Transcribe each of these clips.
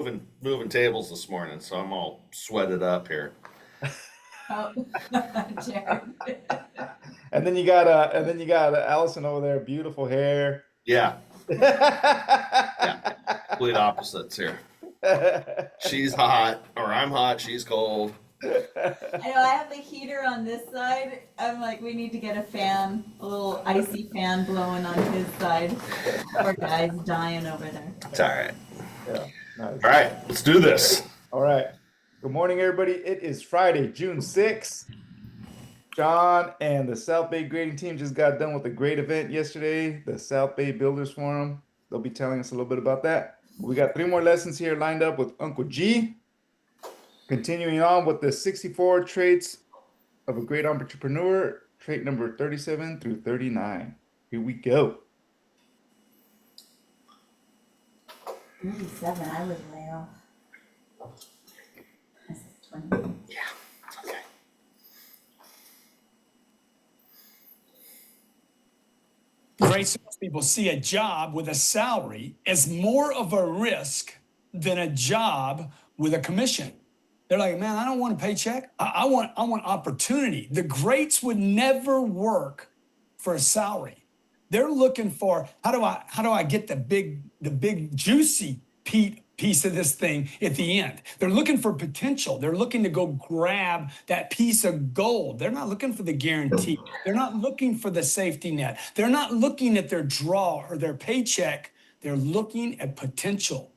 moving tables this morning, so I'm all sweated up here. Oh, Jared. And then you got Allison over there, beautiful hair. Yeah, Yeah. complete opposites here. She's hot, or I'm hot. She's cold. I know I have the heater on this side. I'm like, we need to get a fan, a little icy fan blowing on his side. Poor guy's dying over there. It's all right. Yeah, nice. All right, let's do this. All right. Good morning, everybody. It is Friday, June 6th. John and the South Bay grading team just got done with a great event yesterday, the South Bay Builders Forum. They'll be telling us a little bit about that. We got 3 more lessons here lined up with Uncle G. Continuing on with the 64 traits of a great entrepreneur, trait number 37 through 39. Here we go. 37, I was way off. I said 20. Yeah. Okay. Great salespeople see a job with a salary as more of a risk than a job with a commission. They're like, man, I don't want a paycheck. I want opportunity. The greats would never work for a salary. They're looking for how do I get the big juicy piece of this thing at the end. They're looking for potential. They're looking to go grab that piece of gold. They're not looking for the guarantee. They're not looking for the safety net. They're not looking at their draw or their paycheck. They're looking at potential.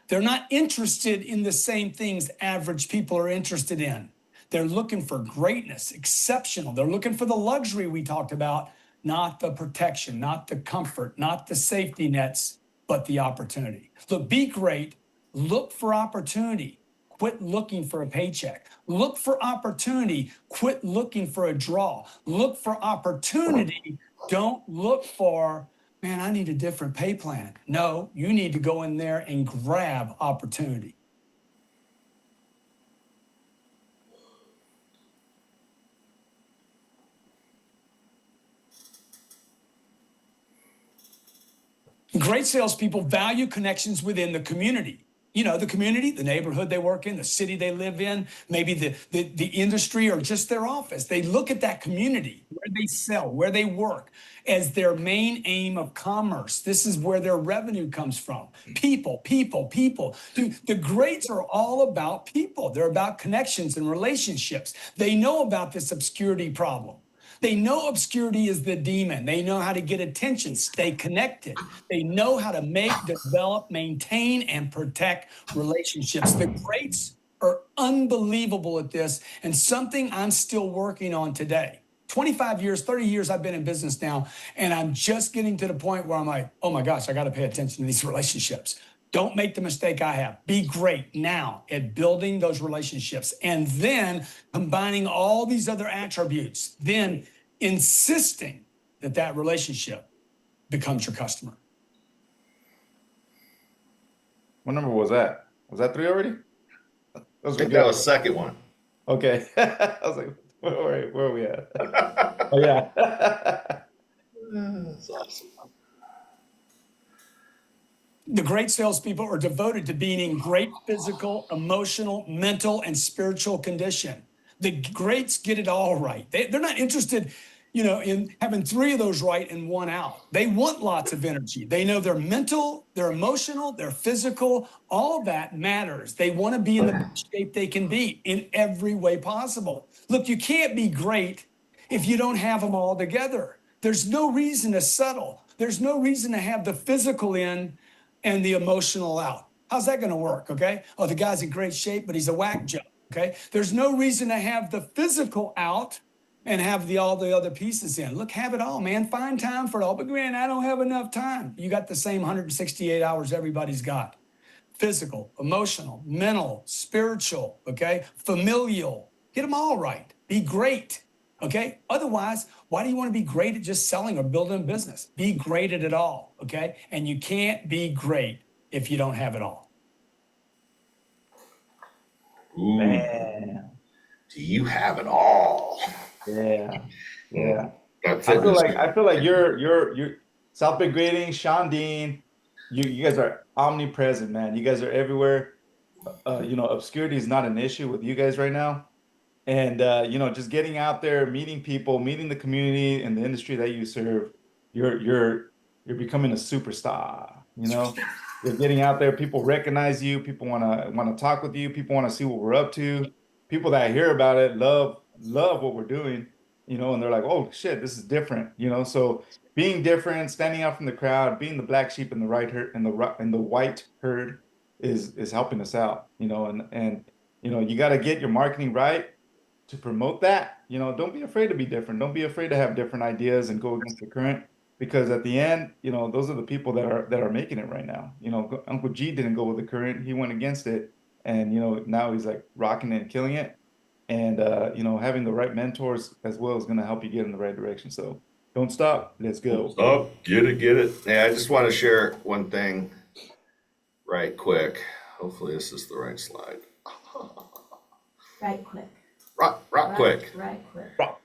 They're not interested in the same things average people are interested in. They're looking for greatness, exceptional. They're looking for the luxury we talked about, not the protection, not the comfort, not the safety nets, but the opportunity. Look, be great. Look for opportunity. Quit looking for a paycheck. Look for opportunity. Quit looking for a draw. Look for opportunity. Don't look for, man, I need a different pay plan. No, you need to go in there and grab opportunity. Great salespeople value connections within the community. You know, the community, the neighborhood they work in, the city they live in, maybe the industry or just their office. They look at that community, where they sell, where they work, as their main aim of commerce. This is where their revenue comes from. People. Dude, the greats are all about people. They're about connections and relationships. They know about this obscurity problem. They know obscurity is the demon. They know how to get attention, stay connected. They know how to make, develop, maintain, and protect relationships. The greats are unbelievable at this, and something I'm still working on today. 25 years, 30 years I've been in business now, and I'm just getting to the point where I'm like, oh my gosh, I got to pay attention to these relationships. Don't make the mistake I have. Be great now at building those relationships and then combining all these other attributes, then insisting that that relationship becomes your customer. What number was that? Was that 3 already? I think that was second one. Okay. I was like, where are we at? Oh, yeah. That's awesome. The great salespeople are devoted to being in great physical, emotional, mental, and spiritual condition. The greats get it all right. They're not interested, in having 3 of those right and 1 out. They want lots of energy. They know their mental, their emotional, their physical, all that matters. They want to be in the best shape they can be in every way possible. Look, you can't be great if you don't have them all together. There's no reason to settle. There's no reason to have the physical in and the emotional out. How's that going to work, okay? Oh, the guy's in great shape, but he's a whack job, okay? There's no reason to have the physical out and have all the other pieces in. Look, have it all, man. Find time for it all. But, man, I don't have enough time. You got the same 168 hours everybody's got. Physical, emotional, mental, spiritual, okay? Familial. Get them all right. Be great, okay? Otherwise, why do you want to be great at just selling or building a business? Be great at it all, okay? And you can't be great if you don't have it all. Ooh. Man. Do you have it all? Yeah. That's I feel like you're South Bay Grading, Sean Dean, you guys are omnipresent, man. You guys are everywhere. obscurity is not an issue with you guys right now. And just getting out there, meeting people, meeting the community and the industry that you serve, you're becoming a superstar. You're getting out there, people recognize you, people want to talk with you, people want to see what we're up to. People that hear about it love what we're doing, and they're like, "Oh shit, this is different." So being different, standing out from the crowd, being the black sheep in the right herd in the white herd is helping us out, and you got to get your marketing right to promote that. Don't be afraid to be different. Don't be afraid to have different ideas and go against the current, because at the end, those are the people that are making it right now. Uncle G didn't go with the current. He went against it, and now he's like rocking it and killing it. And having the right mentors as well is going to help you get in the right direction. So don't stop. Let's go. Stop. Get it. Hey, I just want to share one thing right quick. Hopefully this is the right slide. Right quick. Right quick. Right quick. Rock.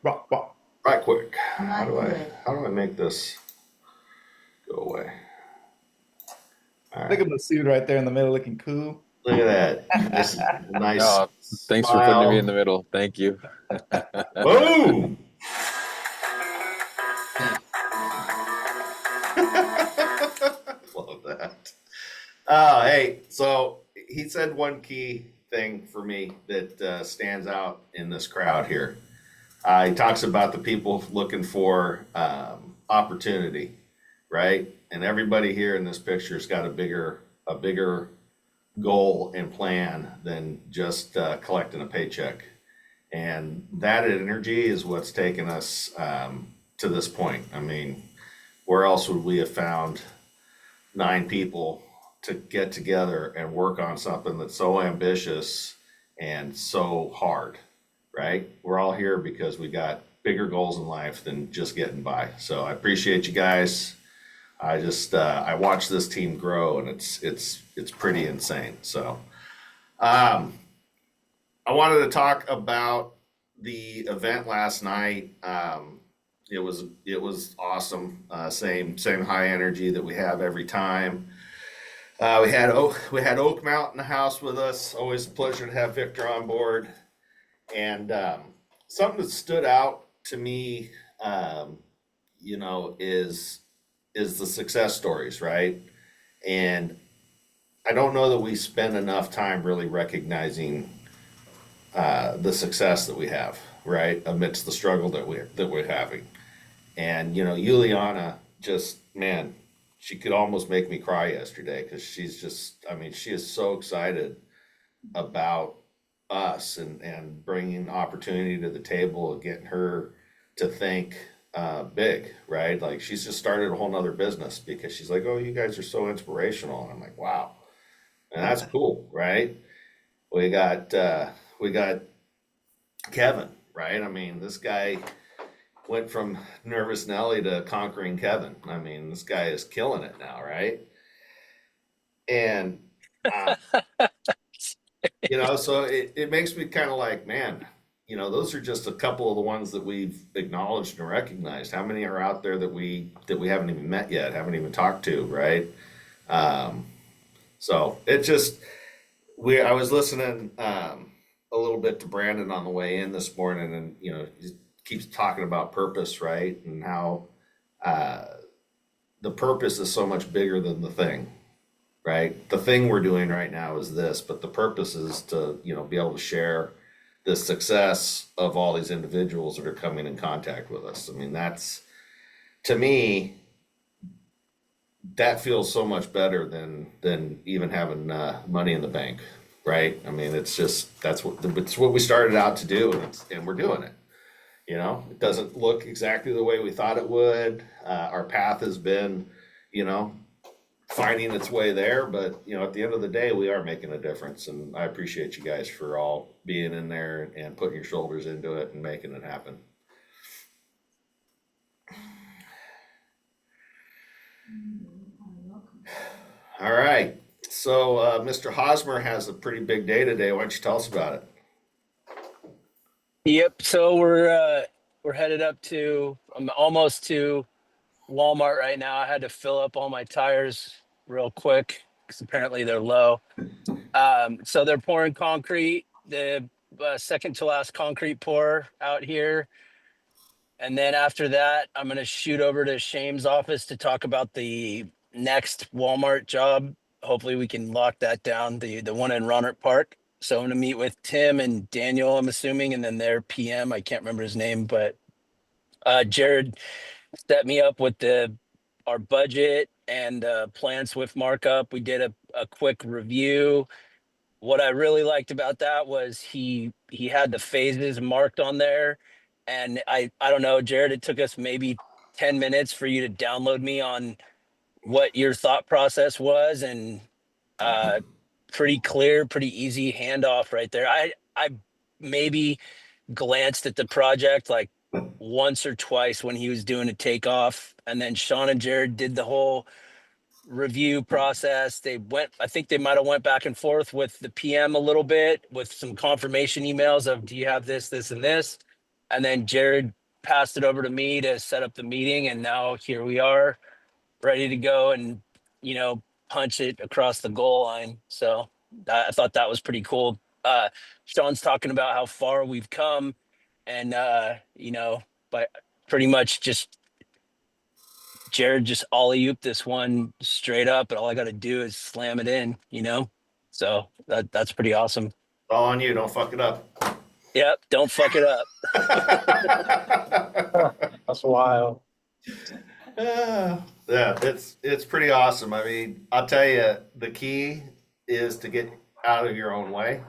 Right quick. Not good. How do I make this go away? All Look right. at the suit right there in the middle looking cool. Look at that. This nice. Oh, thanks for putting me in the middle. Thank you. Boom. Love that. Hey, so he said one key thing for me that stands out in this crowd here. He talks about the people looking for opportunity, right? And everybody here in this picture's got a bigger goal and plan than just collecting a paycheck. And that energy is what's taken us to this point. I mean, where else would we have found 9 people to get together and work on something that's so ambitious and so hard, right? We're all here because we got bigger goals in life than just getting by. So I appreciate you guys. I watch this team grow, and it's pretty insane. So I wanted to talk about the event last night. It was awesome. Same high energy that we have every time. We had Oak Mount in the house with us. Always a pleasure to have Victor on board. And something that stood out to me, is the success stories, right? And I don't know that we spend enough time really recognizing the success that we have, right, amidst the struggle that we're having. And Juliana, just, man, she could almost make me cry yesterday, because she's just, I mean, she is so excited about us and bringing opportunity to the table and getting her to think big, right? Like, she's just started a whole nother business because she's like, oh, you guys are so inspirational. And I'm like, wow. And that's cool, right? We got Kevin, right? I mean, this guy went from Nervous Nelly to Conquering Kevin. I mean, this guy is killing it now, right? And so it makes me kind of like, man, those are just a couple of the ones that we've acknowledged and recognized. How many are out there that we haven't even met yet, haven't even talked to, right? So it just, I was listening a little bit to Brandon on the way in this morning, and he keeps talking about purpose, right? And how the purpose is so much bigger than the thing, right? The thing we're doing right now is this, but the purpose is to be able to share the success of all these individuals that are coming in contact with us. I mean, that's, to me, that feels so much better than even having money in the bank, right? I mean, it's just, it's what we started out to do, and we're doing it. It doesn't look exactly the way we thought it would. Our path has been, finding its way there, but at the end of the day, we are making a difference, and I appreciate you guys for all being in there and putting your shoulders into it and making it happen. All right, so Mr. Hosmer has a pretty big day today. Why don't you tell us about it? Yep. So we're headed up to, I'm almost to Walmart right now. I had to fill up all my tires real quick because apparently they're low. So they're pouring concrete, the second to last concrete pour out here. And then after that, I'm going to shoot over to Shame's office to talk about the next Walmart job. Hopefully we can lock that down, the one in Ronert Park. So I'm going to meet with Tim and Daniel, I'm assuming, and then their PM. I can't remember his name, but Jared set me up with our budget and plan Swift markup. We did a quick review. What I really liked about that was he had the phases marked on there, and I don't know, Jared, it took us maybe 10 minutes for you to download me on what your thought process was, and pretty clear, pretty easy handoff right there. I maybe glanced at the project like once or twice when he was doing a takeoff, and then Sean and Jared did the whole review process. I think they might have went back and forth with the PM a little bit with some confirmation emails of, do you have this, this, and this? And then Jared passed it over to me to set up the meeting. And now here we are ready to go and, punch it across the goal line. So I thought that was pretty cool. Sean's talking about how far we've come and, by pretty much just Jared just alley-ooped this one straight up, and all I got to do is slam it in, So that's pretty awesome. All on you. Don't fuck it up. Yep, don't fuck it up. That's wild. Yeah, it's pretty awesome. I mean, I'll tell you, the key is to get out of your own way.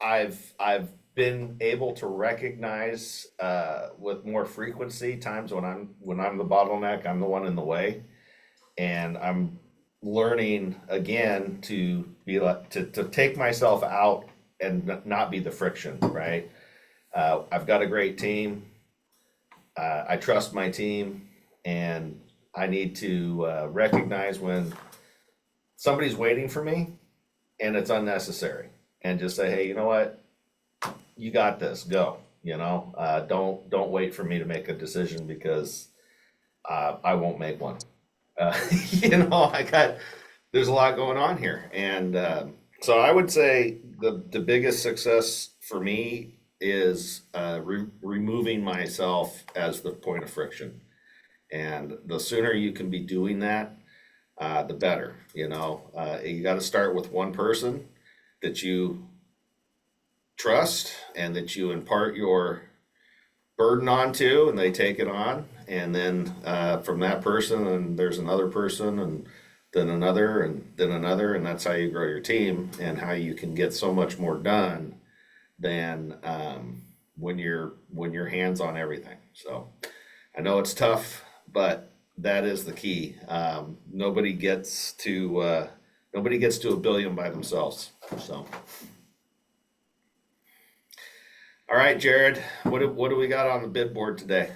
I've been able to recognize with more frequency times when I'm the bottleneck, I'm the one in the way, and I'm learning again to be like to take myself out and not be the friction, right? I've got a great team. I trust my team, and I need to recognize when somebody's waiting for me and it's unnecessary, and just say, hey, you know what? You got this, go, don't wait for me to make a decision, because I won't make one. There's a lot going on here. And so I would say the biggest success for me is removing myself as the point of friction. And the sooner you can be doing that, the better. You got to start with one person that you trust and that you impart your burden onto, and they take it on, and then from that person, and there's another person, and then another, and then another, and that's how you grow your team, and how you can get so much more done than when you're hands on everything. So I know it's tough, but that is the key. Nobody gets to a billion by themselves. So. All right, Jared, what do we got on the bid board today?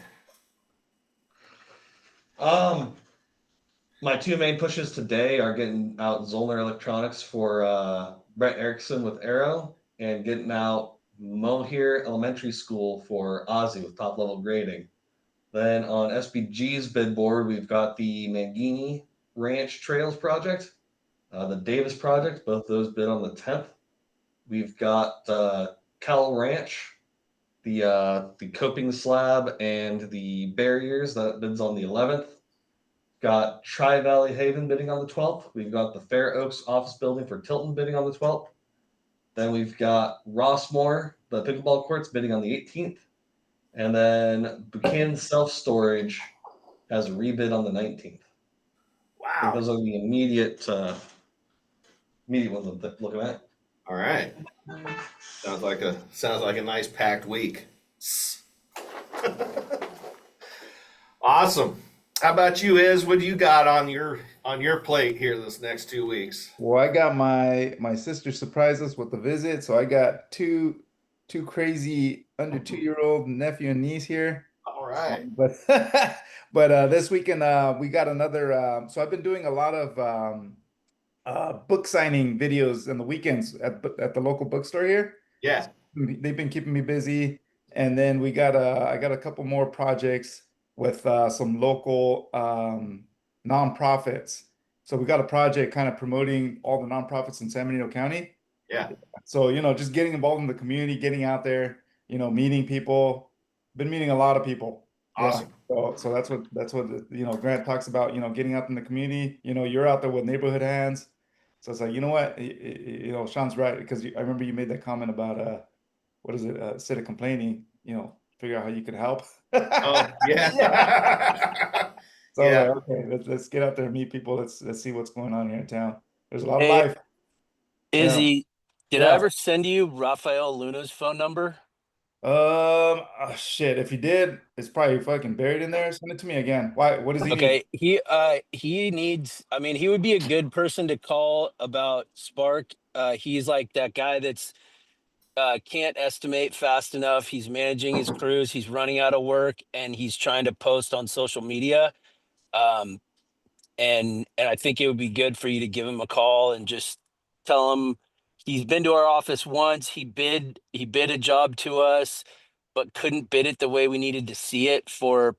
My two main pushes today are getting out Zollner Electronics for Brett Erickson with Arrow, and getting out Mohier Elementary School for Ozzy with top level grading. Then on SBG's bid board, we've got the Mangini Ranch Trails project, the Davis project, both those bid on the 10th. We've got Cal Ranch, the coping slab and the barriers, that bids on the 11th. Got Tri Valley Haven bidding on the 12th. We've got the Fair Oaks office building for Tilton bidding on the 12th. Then we've got Rossmore, the pickleball courts, bidding on the 18th. And then Buchanan Self Storage has a rebid on the 19th. Wow. Those are the immediate ones I'm looking at. All right. Sounds like a nice packed week. Awesome. How about you, Iz? What do you got on your plate here this next 2 weeks? Well, I got my sister surprised us with the visit, so I got two crazy under 2-year-old nephew and niece here. All right. But this weekend we got another. So I've been doing a lot of book signing videos on the weekends at the local bookstore here. Yeah. They've been keeping me busy, and then I got a couple more projects with some local nonprofits, So we got a project kind of promoting all the nonprofits in San Benito County. Yeah. So, just getting involved in the community, getting out there, meeting people. Been meeting a lot of people. Awesome. Yeah. So that's what Grant talks about, getting out in the community. You're out there with neighborhood hands. So it's like, you know what? Sean's right, because I remember you made that comment about what is it? Instead of complaining, figure out how you can help. Oh, yeah. Yeah. So I was Yeah. like, okay, let's get out there and meet people. Let's see what's going on here in town. There's a lot of Hey, life. Izzy, did I Yeah. ever send you Rafael Luna's phone number? Shit. If you did, it's probably fucking buried in there. Send it to me again. Why? What does he need? Okay, he needs, I mean, he would be a good person to call about Spark. He's like that guy that's can't estimate fast enough. He's managing his crews, he's running out of work, and he's trying to post on social media. Um, and I think it would be good for you to give him a call and just tell him he's been to our office once. He bid a job to us, but couldn't bid it the way we needed to see it for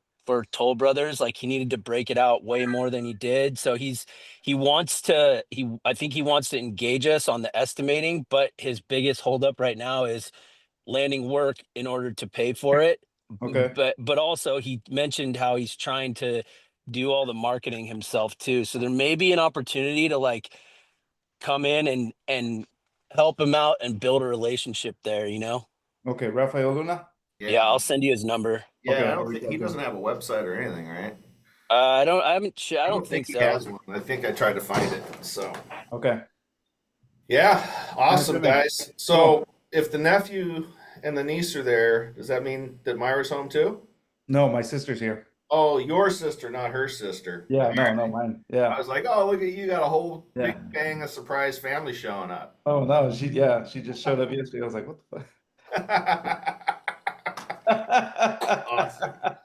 Toll Brothers. Like he needed to break it out way more than he did. So I think he wants to engage us on the estimating, but his biggest holdup right now is landing work in order to pay for it. Okay. But also he mentioned how he's trying to do all the marketing himself too. So there may be an opportunity to like come in and help him out and build a relationship there, you know? Okay. Rafael Luna. Yeah, I'll send you his number. Yeah, Okay, I I'll don't reach think out he to him. doesn't have a website or anything, right? I I don't think he so. has one. I think I tried to find it. So Okay. yeah, awesome to me. guys. So if the nephew and the niece are there, does that mean that Myra's home too? No, my sister's here. Oh, your sister, not her sister. Yeah. No, mine. I Yeah. was like, oh, look at you, got a whole Yeah. big bang of surprise family showing up. Oh no, she just showed up yesterday. I was like, what the Awesome. fuck?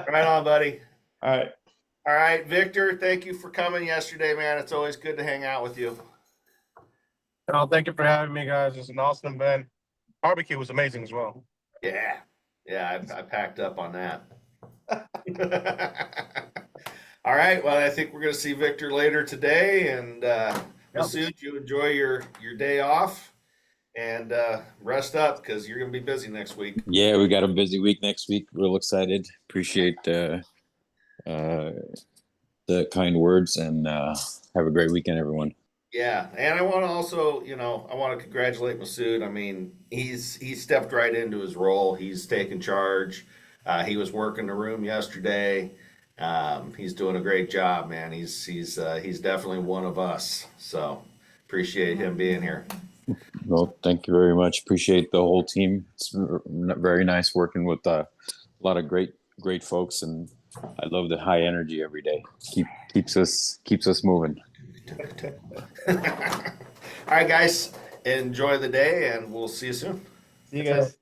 Right on, buddy. All right. All right, Victor, thank you for coming yesterday, man. It's always good to hang out with you. Oh, thank you for having me, guys. It's an awesome event. Barbecue was amazing as well. Yeah. Yeah, I packed up on that. All right. Well, I think we're going to see Victor later today. And Masood, you enjoy your day off and rest up because you're going to be busy next week. Yeah, we got a busy week next week. Real excited. Appreciate the kind words, and have a great weekend, everyone. Yeah, and I want to also, I want to congratulate Masood. I mean, he stepped right into his role. He's taken charge. He was working the room yesterday. He's doing a great job, man. He's definitely one of us. So appreciate him being here. Well, thank you very much. Appreciate the whole team. It's very nice working with a lot of great folks, and I love the high energy every day. Keeps us moving. All right, guys, enjoy the day, and we'll see you soon. See you guys.